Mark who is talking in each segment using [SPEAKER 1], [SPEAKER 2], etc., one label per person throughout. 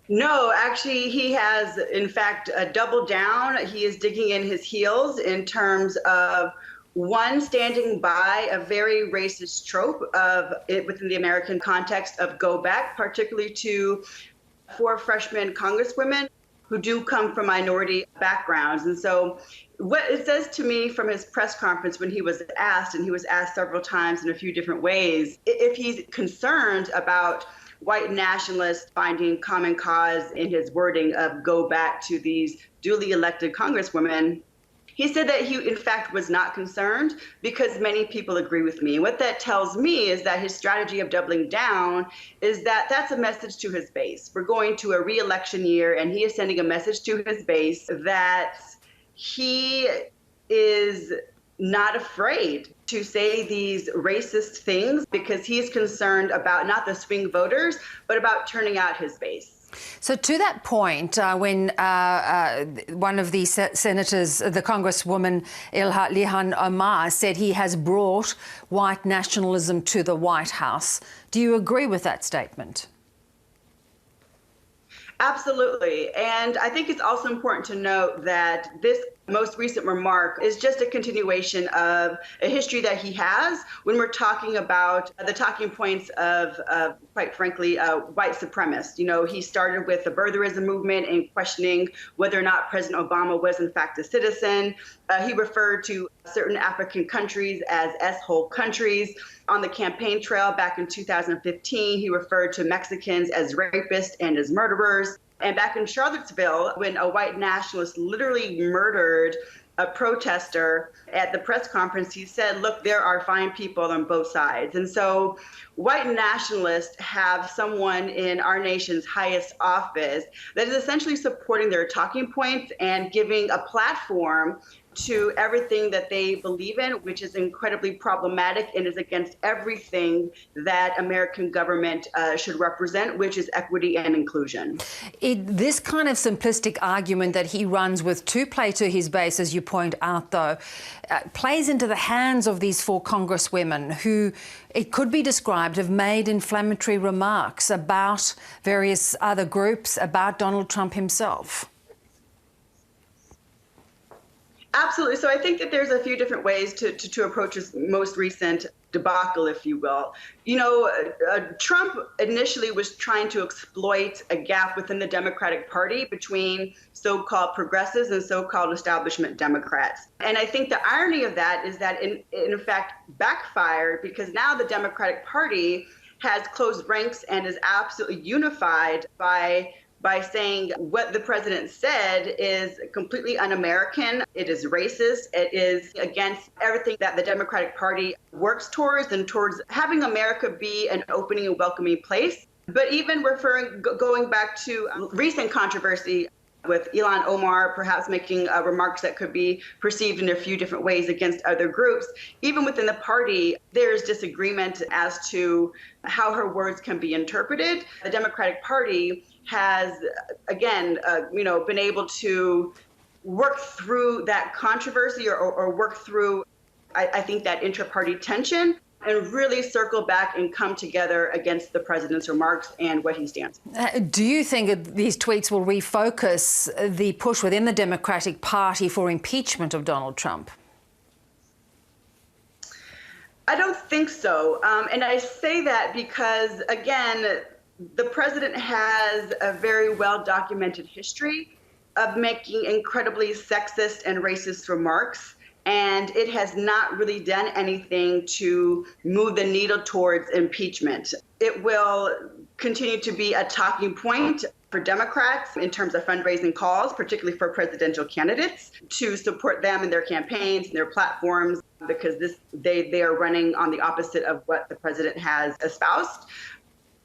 [SPEAKER 1] No, actually, he has, in fact, doubled down. He is digging in his heels in terms of one, standing by a very racist trope of it within the American context of go back, particularly to four freshman congresswomen who do come from minority backgrounds. And so what it says to me from his press conference when he was asked, and he was asked several times in a few different ways, if he's concerned about white nationalists finding common cause in his wording of go back to these duly elected congresswomen, he said that he, in fact, was not concerned because many people agree with me. And what that tells me is that his strategy of doubling down is that that's a message to his base. We're going to a re-election year, and he is sending a message to his base that he is not afraid to say these racist things because he's concerned about not the swing voters, but about turning out his base.
[SPEAKER 2] So to that point, when one of the senators, the Congresswoman Ilhan Omar, said he has brought white nationalism to the White House, do you agree with that statement?
[SPEAKER 1] Absolutely. And I think it's also important to note that this most recent remark is just a continuation of a history that he has when we're talking about the talking points of quite frankly, white supremacists. You know, he started with the birtherism movement and questioning whether or not President Obama was in fact a citizen. He referred to certain African countries as S-hole countries. On the campaign trail back in 2015, he referred to Mexicans as rapists and as murderers. And back in Charlottesville, when a white nationalist literally murdered a protester at the press conference, he said, look, there are fine people on both sides. And so white nationalists have someone in our nation's highest office that is essentially supporting their talking points and giving a platform to everything that they believe in, which is incredibly problematic and is against everything that American government should represent, which is equity and inclusion.
[SPEAKER 2] This kind of simplistic argument that he runs with to play to his base, as you point out, though, plays into the hands of these four congresswomen who, it could be described, have made inflammatory remarks about various other groups, about Donald Trump himself.
[SPEAKER 1] Absolutely. So I think that there's a few different ways to approach this most recent debacle, if you will. You know, Trump initially was trying to exploit a gap within the Democratic Party between so-called progressives and so-called establishment Democrats. And I think the irony of that is that in fact backfired, because now the Democratic Party has closed ranks and is absolutely unified by saying what the president said is completely un-American, it is racist, it is against everything that the Democratic Party works towards and towards having America be an opening and welcoming place. But even going back to recent controversy with Ilhan Omar perhaps making remarks that could be perceived in a few different ways against other groups, even within the party, there's disagreement as to how her words can be interpreted. The Democratic Party has, again, been able to work through that controversy or work through, I think, that inter-party tension and really circle back and come together against the president's remarks and what he stands for.
[SPEAKER 2] Do you think these tweets will refocus the push within the Democratic Party for impeachment of Donald Trump?
[SPEAKER 1] I don't think so. And I say that because, again, the president has a very well-documented history of making incredibly sexist and racist remarks, and it has not really done anything to move the needle towards impeachment. It will continue to be a talking point for Democrats in terms of fundraising calls, particularly for presidential candidates, to support them in their campaigns and their platforms, because they are running on the opposite of what the president has espoused.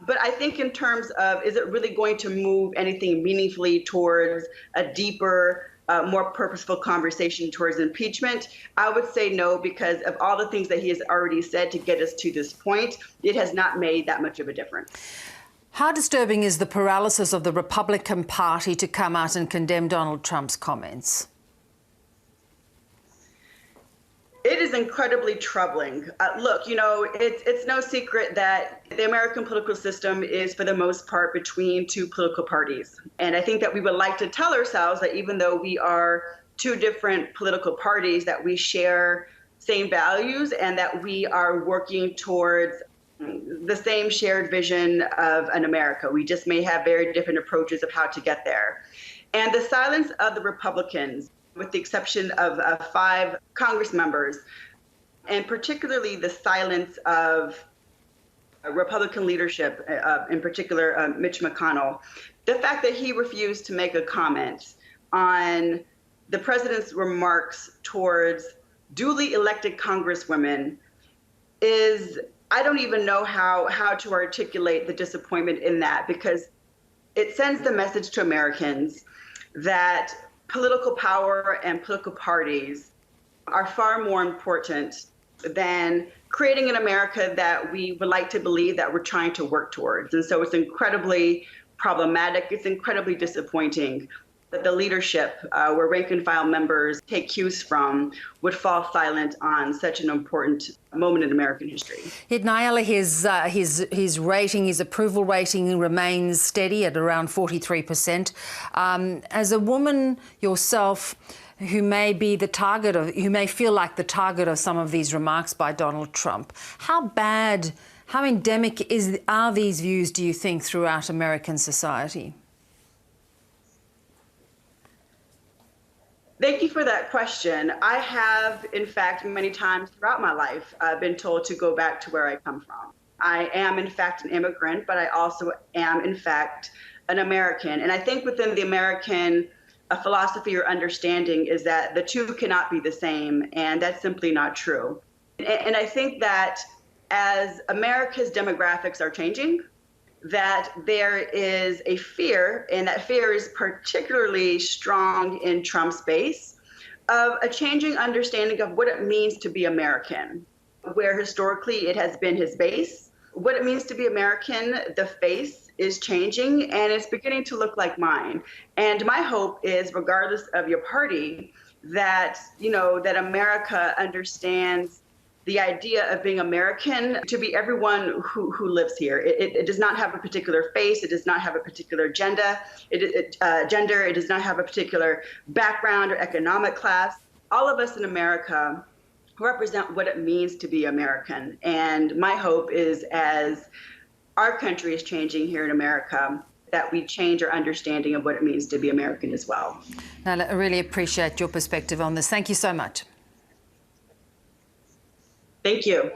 [SPEAKER 1] But I think in terms of, is it really going to move anything meaningfully towards a deeper, more purposeful conversation towards impeachment? I would say no, because of all the things that he has already said to get us to this point, it has not made that much of a difference.
[SPEAKER 2] How disturbing is the paralysis of the Republican Party to come out and condemn Donald Trump's comments?
[SPEAKER 1] It is incredibly troubling. Look, it's no secret that the American political system is, for the most part, between two political parties. And I think that we would like to tell ourselves that even though we are two different political parties, that we share same values and that we are working towards the same shared vision of an America. We just may have very different approaches of how to get there. And the silence of the Republicans, with the exception of 5 Congress members, and particularly the silence of Republican leadership, in particular Mitch McConnell, the fact that he refused to make a comment on the president's remarks towards duly elected congresswomen is, I don't even know how to articulate the disappointment in that, because it sends the message to Americans that political power and political parties are far more important than creating an America that we would like to believe that we're trying to work towards. And so it's incredibly problematic. It's incredibly disappointing that the leadership, where rank and file members take cues from, would fall silent on such an important moment in American history.
[SPEAKER 2] Yet, Nyala, his rating, his approval rating remains steady at around 43%. As a woman yourself, who may be the target of, who may feel like the target of some of these remarks by Donald Trump, how bad, how endemic are these views, do you think, throughout American society?
[SPEAKER 1] Thank you for that question. I have, in fact, many times throughout my life, been told to go back to where I come from. I am, in fact, an immigrant, but I also am, in fact, an American. And I think within the American philosophy or understanding is that the two cannot be the same, and that's simply not true. And I think that as America's demographics are changing, that there is a fear, and that fear is particularly strong in Trump's base, of a changing understanding of what it means to be American, where historically it has been his base. What it means to be American, the face is changing, and it's beginning to look like mine. And my hope is, regardless of your party, that, that America understands the idea of being American to be everyone who lives here. It does not have a particular face. It does not have a particular gender. It does not have a particular background or economic class. All of us in America represent what it means to be American. And my hope is, as our country is changing here in America, that we change our understanding of what it means to be American as well.
[SPEAKER 2] Now, I really appreciate your perspective on this. Thank you so much.
[SPEAKER 1] Thank you.